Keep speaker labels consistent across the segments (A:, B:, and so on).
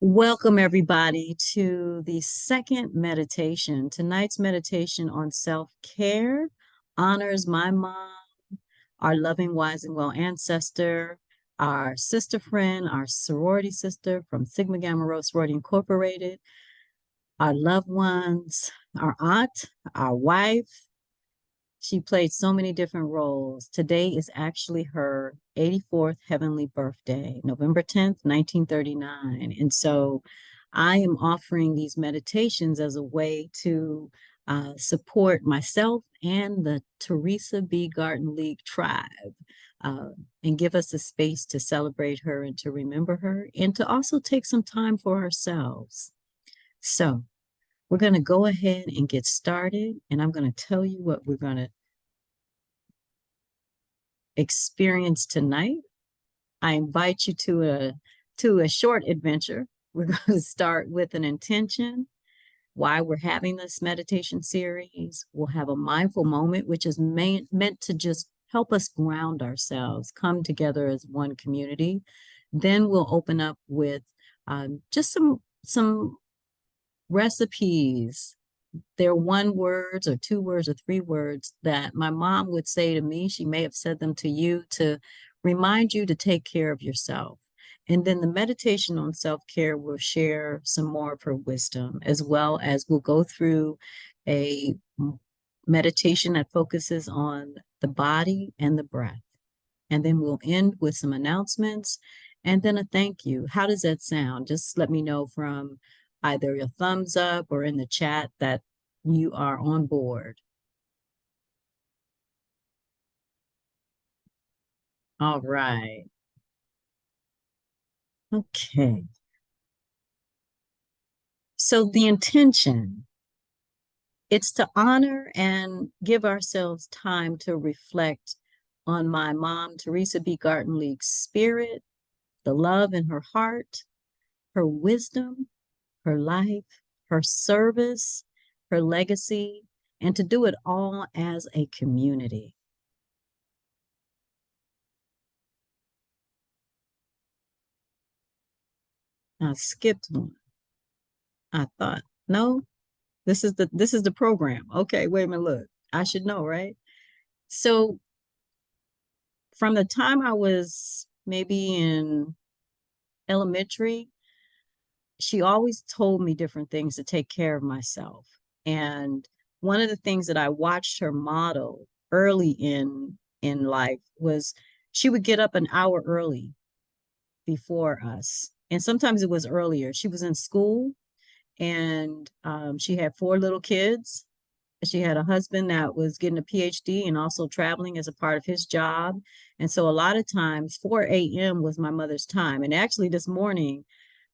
A: Welcome, everybody, to the second meditation. Tonight's meditation on self-care honors my mom, our loving, wise, and well ancestor, our sister friend, our sorority sister from Sigma Gamma Rho Sorority Incorporated, our loved ones, our aunt, our wife. She played so many different roles. Today is actually her 84th heavenly birthday, November 10th, 1939. And so I am offering these meditations as a way to support myself and the Theresa B. Gartin League tribe, uh, and give us a space to celebrate her and to remember her and to also take some time for ourselves. So we're going to go ahead and get started, and I'm going to tell you what we're going to experience tonight. I invite you to a short adventure. We're going to start with an intention, why we're having this meditation series. We'll have a mindful moment, which is meant to just help us ground ourselves, come together as one community. Then we'll open up with just some recipes. They're one words or two words or three words that my mom would say to me. She may have said them to you to remind you to take care of yourself. And then the meditation on self-care will share some more of her wisdom, as well as we'll go through a meditation that focuses on the body and the breath. And then we'll end with some announcements and then a thank you. How does that sound? Just let me know from either your thumbs up or in the chat that you are on board. All right. Okay. So the intention, it's to honor and give ourselves time to reflect on my mom, Theresa B. Gartin League's spirit, the love in her heart, her wisdom, her life, her service, her legacy, and to do it all as a community. I skipped one. I thought, no, this is the program. Okay, wait a minute, look. I should know, right? So from the time I was maybe in elementary, she always told me different things to take care of myself. And one of the things that I watched her model early in life was she would get up an hour early before us. And sometimes it was earlier. She was in school and she had four little kids. She had a husband that was getting a PhD and also traveling as a part of his job. And so a lot of times 4 a.m. was my mother's time. And actually this morning,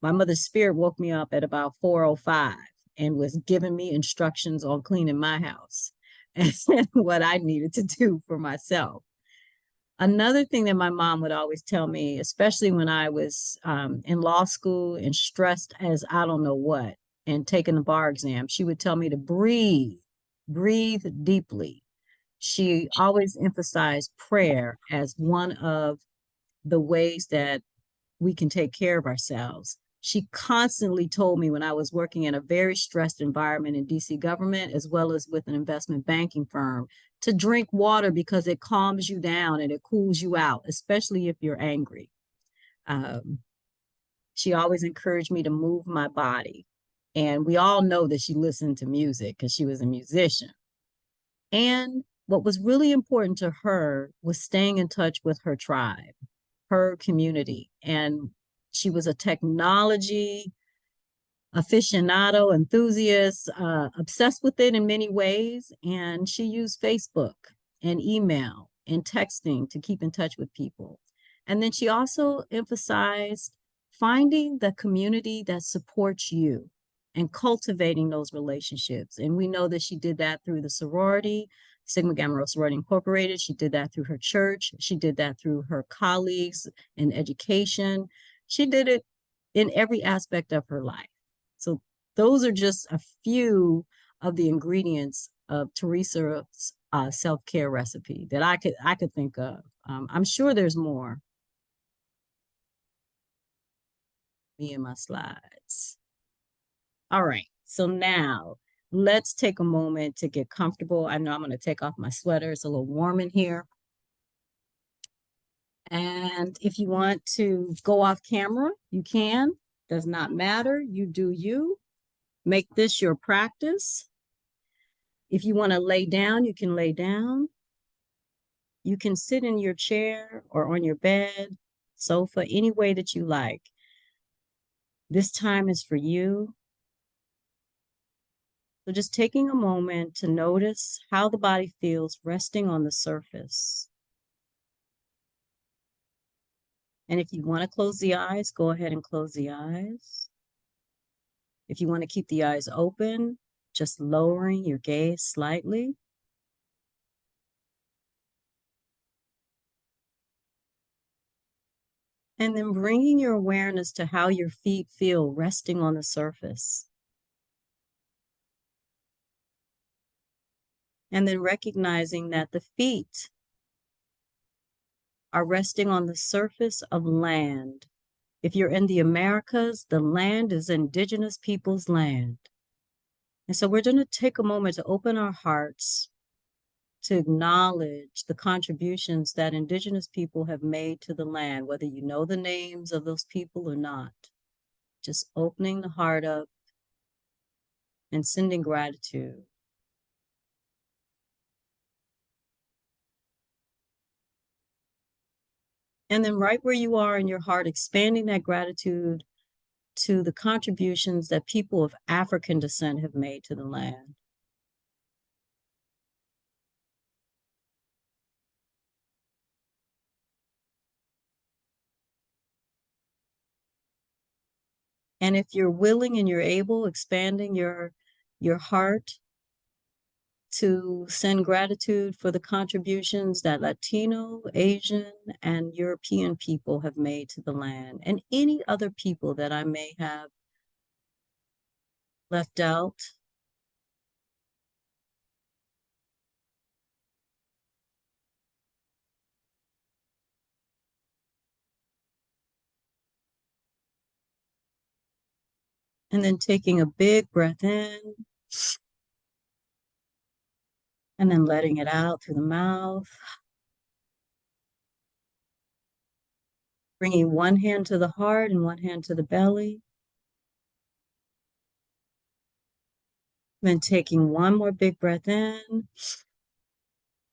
A: my mother's spirit woke me up at about 4:05 and was giving me instructions on cleaning my house and what I needed to do for myself. Another thing that my mom would always tell me, especially when I was in law school and stressed as I don't know what, and taking the bar exam, she would tell me to breathe deeply. She always emphasized prayer as one of the ways that we can take care of ourselves. She constantly told me when I was working in a very stressed environment in DC government, as well as with an investment banking firm, to drink water because it calms you down and it cools you out, especially if you're angry. Um, she always encouraged me to move my body. And we all know that she listened to music because she was a musician. And what was really important to her was staying in touch with her tribe, her community. And she was a technology aficionado, enthusiast, obsessed with it in many ways. And she used Facebook and email and texting to keep in touch with people. And then she also emphasized finding the community that supports you and cultivating those relationships. And we know that she did that through the sorority, Sigma Gamma Rho Sorority Incorporated. She did that through her church. She did that through her colleagues in education. She did it in every aspect of her life. So those are just a few of the ingredients of Theresa's self-care recipe that I could think of. I'm sure there's more. Me and my slides. All right. So now let's take a moment to get comfortable. I know I'm going to take off my sweater. It's a little warm in here. And if you want to go off camera, you can. Does not matter. You do you. Make this your practice. If you want to lay down, you can lay down. You can sit in your chair or on your bed, sofa, any way that you like. This time is for you. So just taking a moment to notice how the body feels resting on the surface. And if you want to close the eyes, go ahead and close the eyes. If you want to keep the eyes open, just lowering your gaze slightly. And then bringing your awareness to how your feet feel resting on the surface. And then recognizing that the feet are resting on the surface of land. If you're in the Americas, the land is indigenous people's land. And so we're going to take a moment to open our hearts to acknowledge the contributions that indigenous people have made to the land, whether you know the names of those people or not. Just opening the heart up and sending gratitude. And then right where you are in your heart, expanding that gratitude to the contributions that people of African descent have made to the land. And if you're willing and you're able, expanding your heart to send gratitude for the contributions that Latino, Asian, and European people have made to the land, and any other people that I may have left out. And then taking a big breath in, and then letting it out through the mouth. Bringing one hand to the heart and one hand to the belly. Then taking one more big breath in,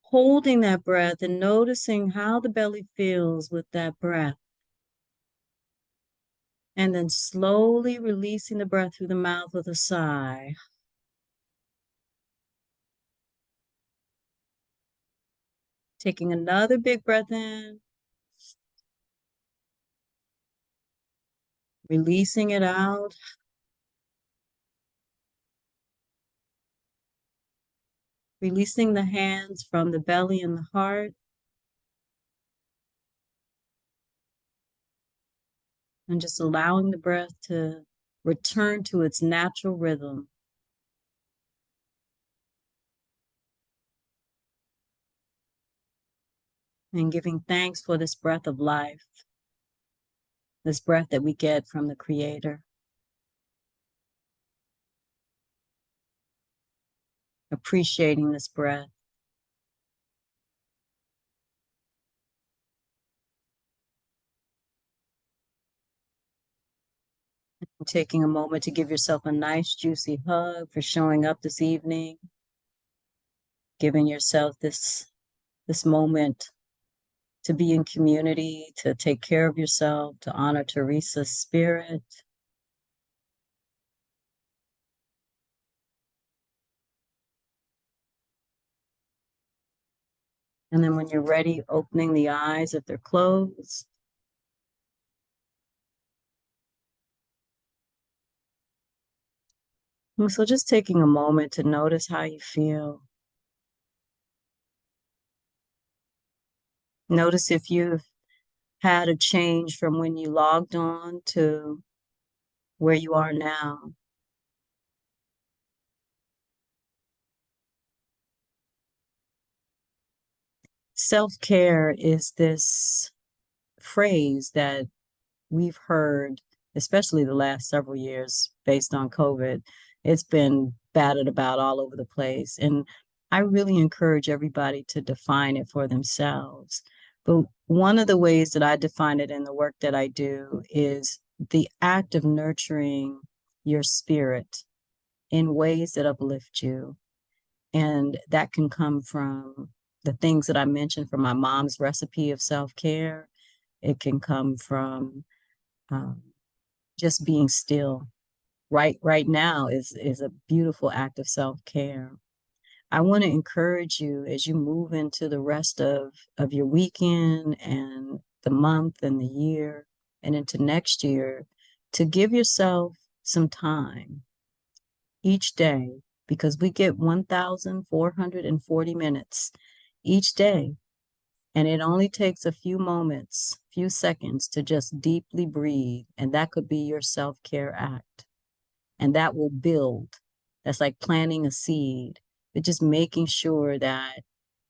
A: holding that breath and noticing how the belly feels with that breath. And then slowly releasing the breath through the mouth with a sigh. Taking another big breath in, releasing it out. Releasing the hands from the belly and the heart. And just allowing the breath to return to its natural rhythm. And giving thanks for this breath of life, this breath that we get from the Creator. Appreciating this breath. And taking a moment to give yourself a nice, juicy hug for showing up this evening. Giving yourself this moment to be in community, to take care of yourself, to honor Theresa's spirit. And then when you're ready, opening the eyes if they're closed. And so just taking a moment to notice how you feel. Notice if you've had a change from when you logged on to where you are now. Self-care is this phrase that we've heard especially the last several years based on COVID. It's been battered about all over the place. And I really encourage everybody to define it for themselves. But one of the ways that I define it in the work that I do is the act of nurturing your spirit in ways that uplift you. And that can come from the things that I mentioned from my mom's recipe of self-care. It can come from um, just being still. Right now is a beautiful act of self-care. I want to encourage you as you move into the rest of your weekend and the month and the year and into next year to give yourself some time each day because we get 1,440 minutes each day. And it only takes a few moments, few seconds to just deeply breathe. And that could be your self-care act. And that will build. That's like planting a seed, but just making sure that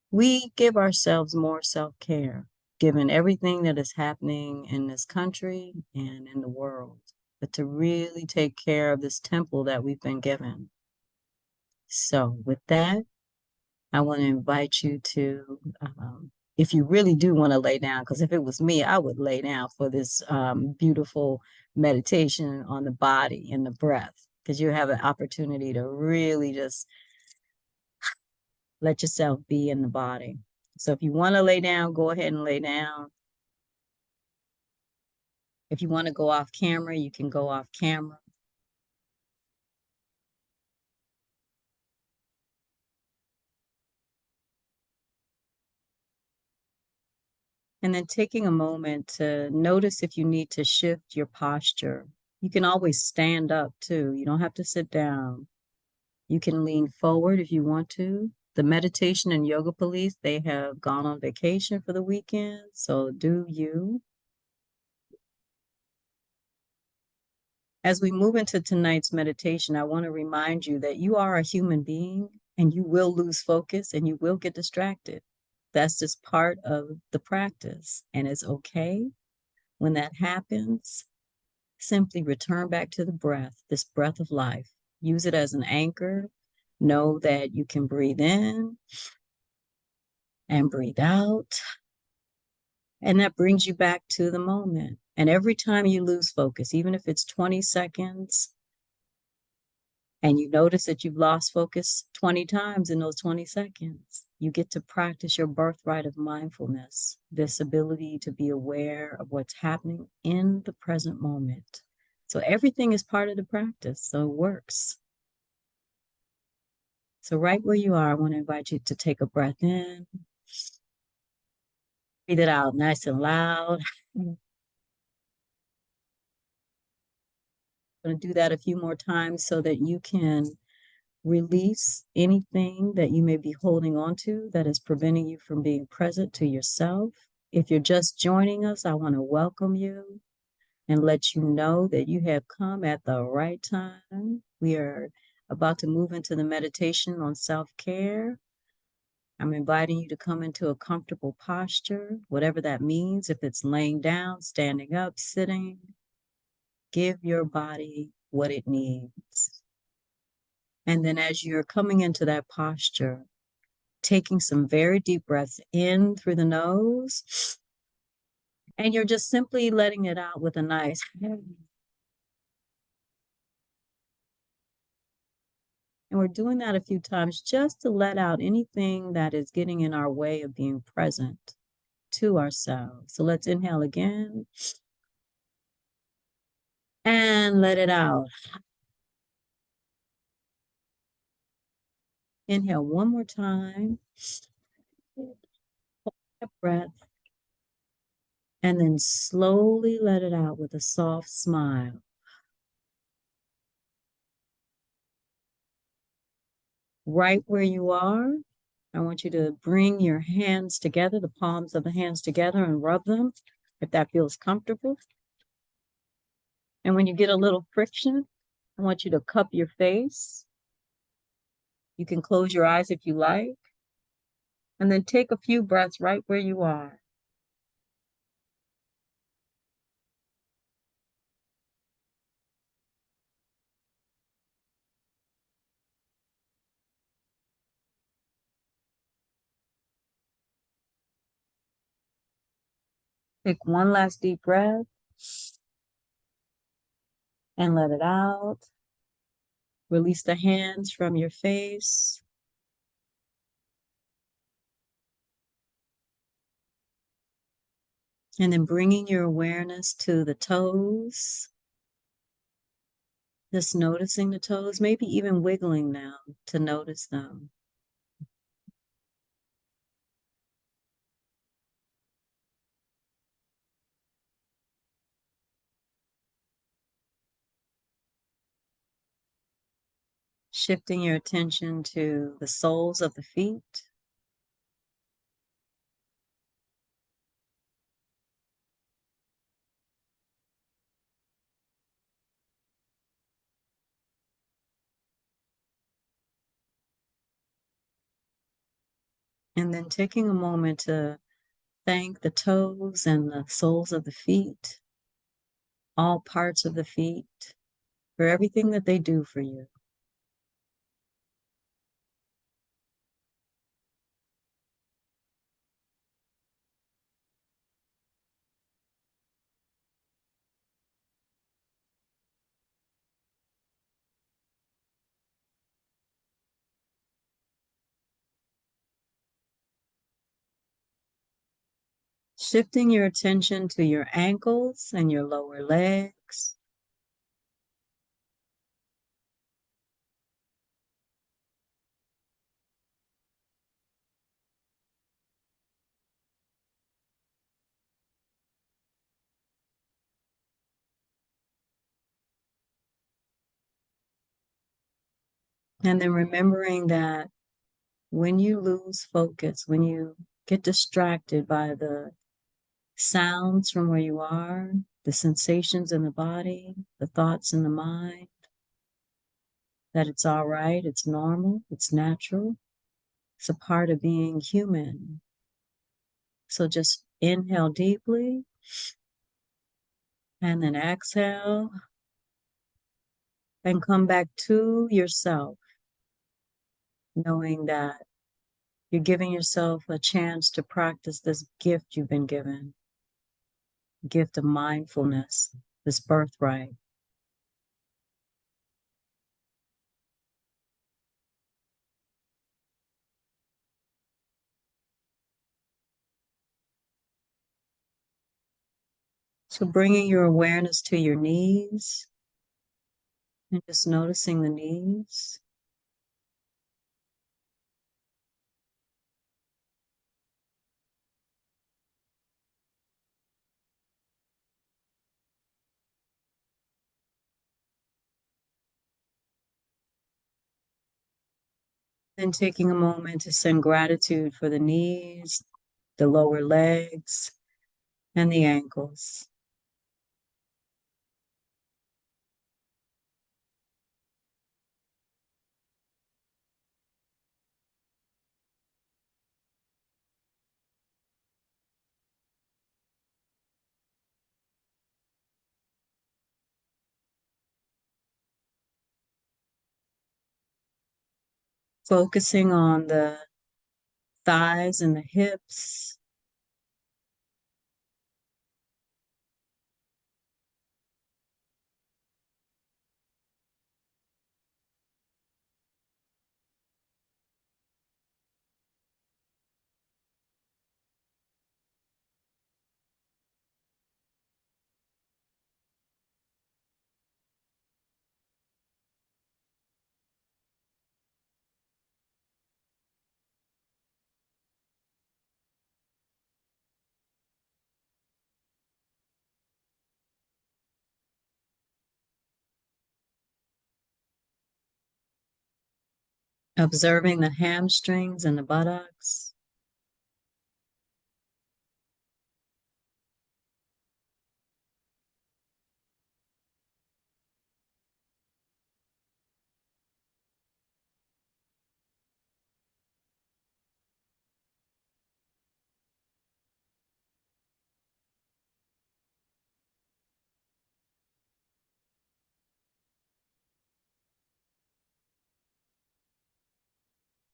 A: we give ourselves more self-care, given everything that is happening in this country and in the world, but to really take care of this temple that we've been given. So with that, I want to invite you to, if you really do want to lay down, because if it was me, I would lay down for this beautiful meditation on the body and the breath, because you have an opportunity to really just let yourself be in the body. So if you want to lay down, go ahead and lay down. If you want to go off camera, you can go off camera. And then taking a moment to notice if you need to shift your posture. You can always stand up too. You don't have to sit down. You can lean forward if you want to. The meditation and yoga police, they have gone on vacation for the weekend, so do you. As we move into tonight's meditation, I want to remind you that you are a human being and you will lose focus and you will get distracted. That's just part of the practice, and it's okay when that happens. Simply return back to the breath, this breath of life. Use it as an anchor. Know that you can breathe in and breathe out. And that brings you back to the moment. And every time you lose focus, even if it's 20 seconds, and you notice that you've lost focus 20 times in those 20 seconds, you get to practice your birthright of mindfulness, this ability to be aware of what's happening in the present moment. So everything is part of the practice, so it works. So right where you are, I want to invite you to take a breath in, breathe it out nice and loud. I'm going to do that a few more times so that you can release anything that you may be holding on to that is preventing you from being present to yourself. If you're just joining us, I want to welcome you and let you know that you have come at the right time. We are about to move into the meditation on self-care. I'm inviting you to come into a comfortable posture, whatever that means. If it's laying down, standing up, sitting, give your body what it needs. And then as you're coming into that posture, taking some very deep breaths in through the nose, and you're just simply letting it out with a nice And we're doing that a few times just to let out anything that is getting in our way of being present to ourselves. So let's inhale again and let it out. Inhale one more time. Hold that breath. And then slowly let it out with a soft smile. Right where you are, I want you to bring your hands together, the palms of the hands together, and rub them if that feels comfortable. And when you get a little friction, I want you to cup your face. You can close your eyes if you like. And then take a few breaths right where you are. Take one last deep breath and let it out. Release the hands from your face. And then bringing your awareness to the toes. Just noticing the toes, maybe even wiggling them to notice them. Shifting your attention to the soles of the feet. And then taking a moment to thank the toes and the soles of the feet, all parts of the feet, for everything that they do for you. Shifting your attention to your ankles and your lower legs. And then remembering that when you lose focus, when you get distracted by the sounds from where you are, the sensations in the body, the thoughts in the mind, that it's all right, it's normal, it's natural, it's a part of being human. So just inhale deeply and then exhale and come back to yourself, knowing that you're giving yourself a chance to practice this gift you've been given, gift of mindfulness, this birthright. So bringing your awareness to your knees and just noticing the knees. Then taking a moment to send gratitude for the knees, the lower legs, and the ankles. Focusing on the thighs and the hips. Observing the hamstrings and the buttocks.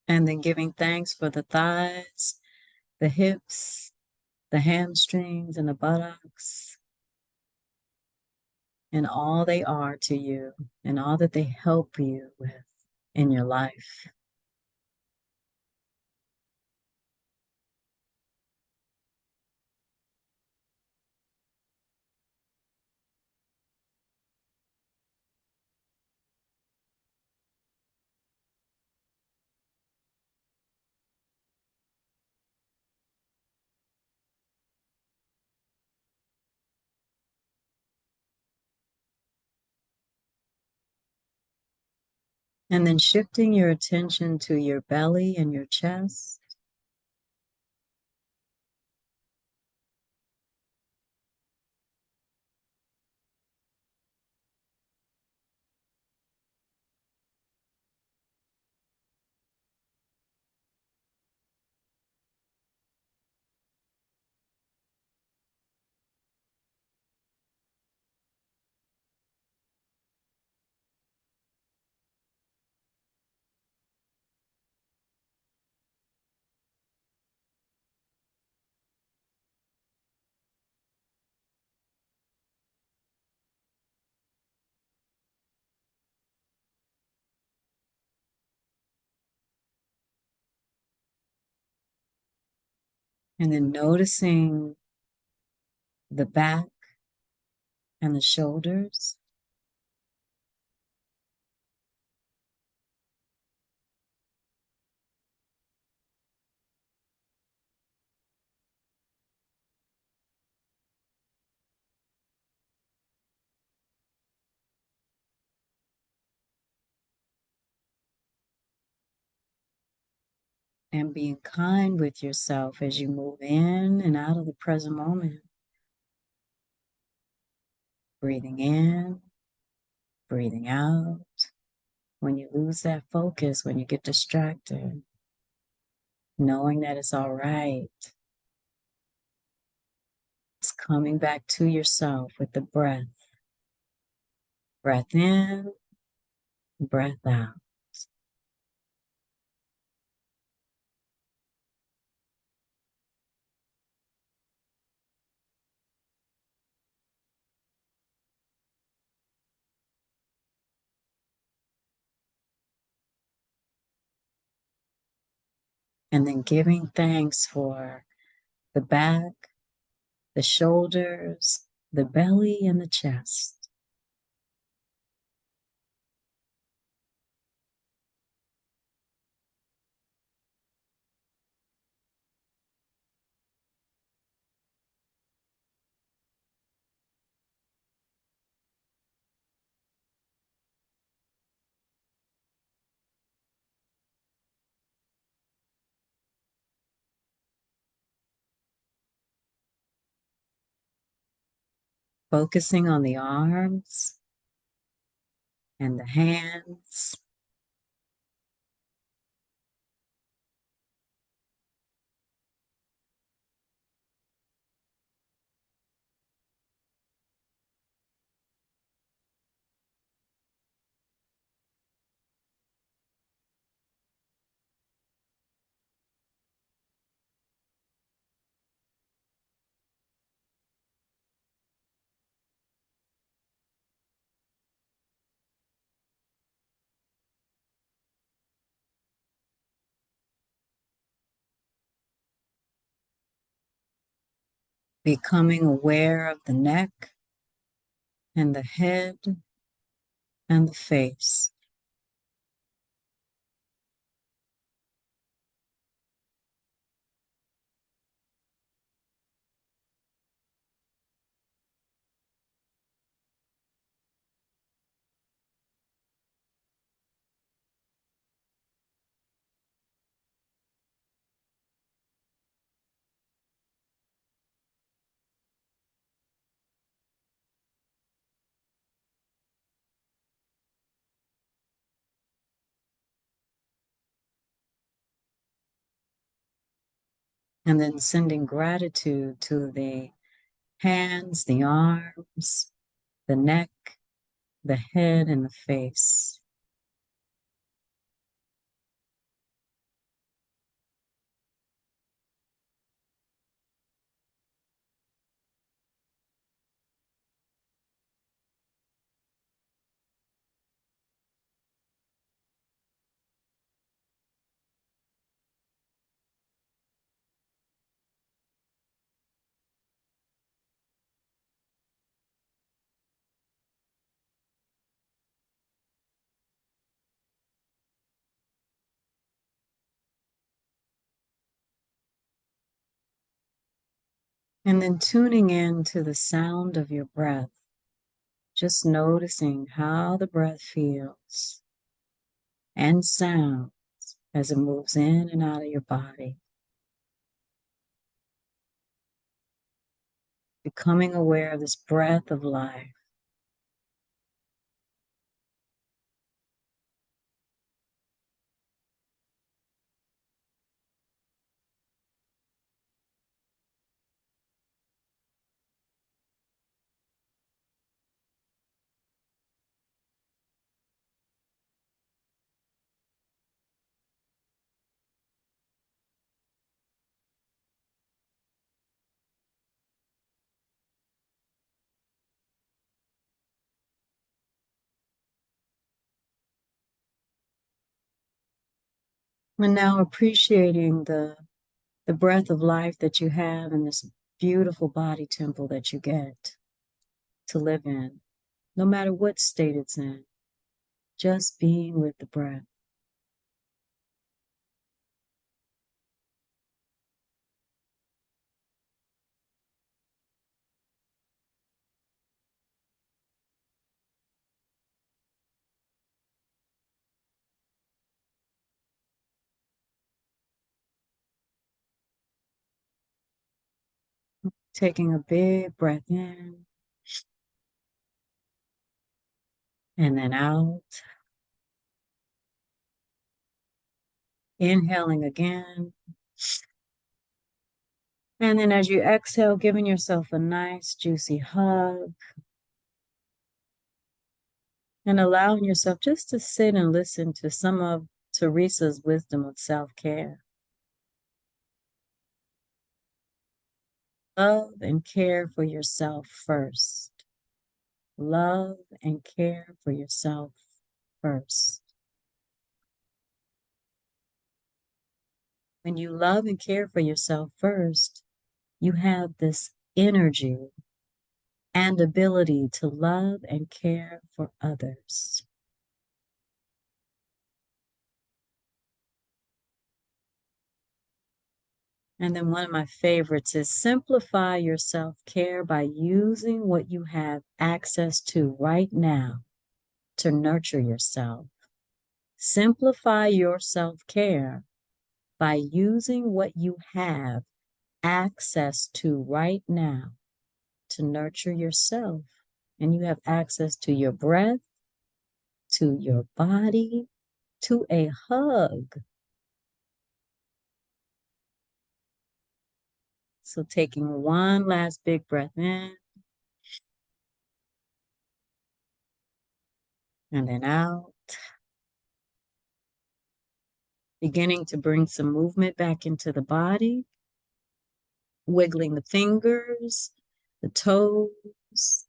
A: And then giving thanks for the thighs, the hips, the hamstrings and the buttocks, and all they are to you, and all that they help you with in your life. And then shifting your attention to your belly and your chest. And then noticing the back and the shoulders. And being kind with yourself as you move in and out of the present moment. Breathing in, breathing out. When you lose that focus, when you get distracted, knowing that it's all right. It's coming back to yourself with the breath. Breath in, breath out. And then giving thanks for the back, the shoulders, the belly, and the chest. Focusing on the arms and the hands. Becoming aware of the neck and the head and the face. And then sending gratitude to the hands, the arms, the neck, the head, and the face. And then tuning in to the sound of your breath, just noticing how the breath feels and sounds as it moves in and out of your body. Becoming aware of this breath of life. And now appreciating the breath of life that you have in this beautiful body temple that you get to live in, no matter what state it's in, just being with the breath. Taking a big breath in and then out. Inhaling again. And then as you exhale, giving yourself a nice juicy hug and allowing yourself just to sit and listen to some of Theresa's wisdom of self-care. Love and care for yourself first. Love and care for yourself first. When you love and care for yourself first, you have this energy and ability to love and care for others. And then one of my favorites is simplify your self-care by using what you have access to right now to nurture yourself. Simplify your self-care by using what you have access to right now to nurture yourself. And you have access to your breath, to your body, to a hug. So taking one last big breath in and then out. Beginning to bring some movement back into the body. Wiggling the fingers, the toes,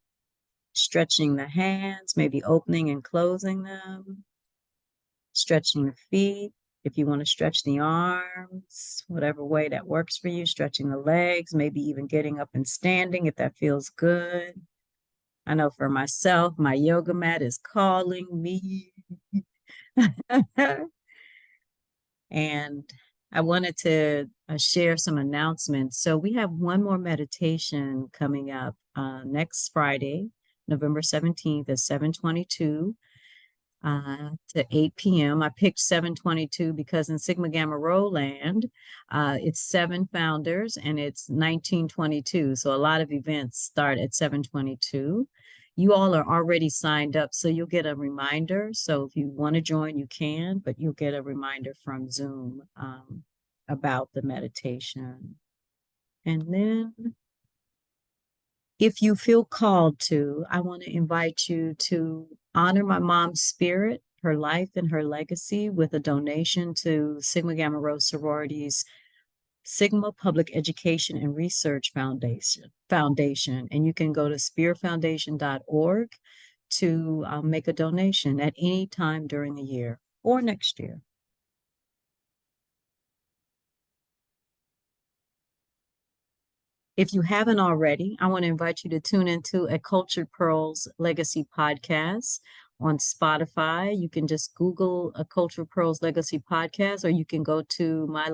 A: stretching the hands, maybe opening and closing them. Stretching the feet. If you want to stretch the arms, whatever way that works for you, stretching the legs, maybe even getting up and standing if that feels good. I know for myself, my yoga mat is calling me. And I wanted to share some announcements. So we have one more meditation coming up next Friday, November 17th at 7:22 to 8 p.m. I picked 7:22 because in Sigma Gamma Rho land, it's 7 founders and it's 1922. So a lot of events start at 7:22. You all are already signed up, so you'll get a reminder. So if you want to join, you can, but you'll get a reminder from Zoom about the meditation. And then if you feel called to, I want to invite you to honor my mom's spirit, her life, and her legacy with a donation to Sigma Gamma Rho Sorority's Sigma Public Education and Research Foundation. And you can go to spearfoundation.org to make a donation at any time during the year or next year. If you haven't already, I want to invite you to tune into a Cultured Pearls Legacy podcast on Spotify. You can just Google a Cultural Pearls Legacy podcast, or you can go to my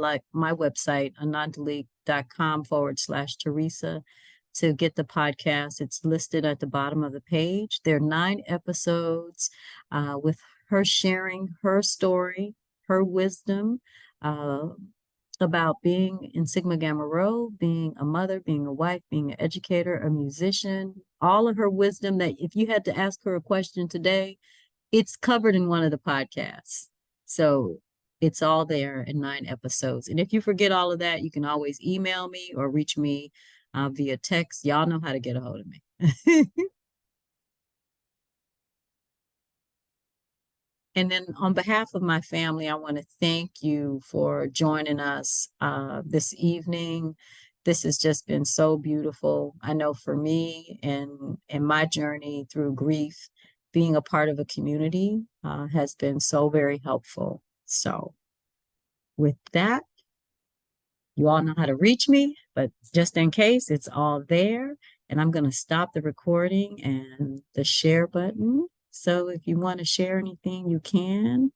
A: website, anandalik.com/Theresa to get the podcast. It's listed at the bottom of the page. There are 9 episodes with her sharing her story, her wisdom, uh, about being in Sigma Gamma Rho, being a mother, being a wife, being an educator, a musician, all of her wisdom that if you had to ask her a question today, it's covered in one of the podcasts. So it's all there in 9 episodes. And if you forget all of that, you can always email me or reach me via text. Y'all know how to get a hold of me. And then on behalf of my family, I want to thank you for joining us this evening. This has just been so beautiful. I know for me and in my journey through grief, being a part of a community has been so very helpful. So with that, you all know how to reach me, but just in case, it's all there. And I'm going to stop the recording and the share button. So if you want to share anything, you can.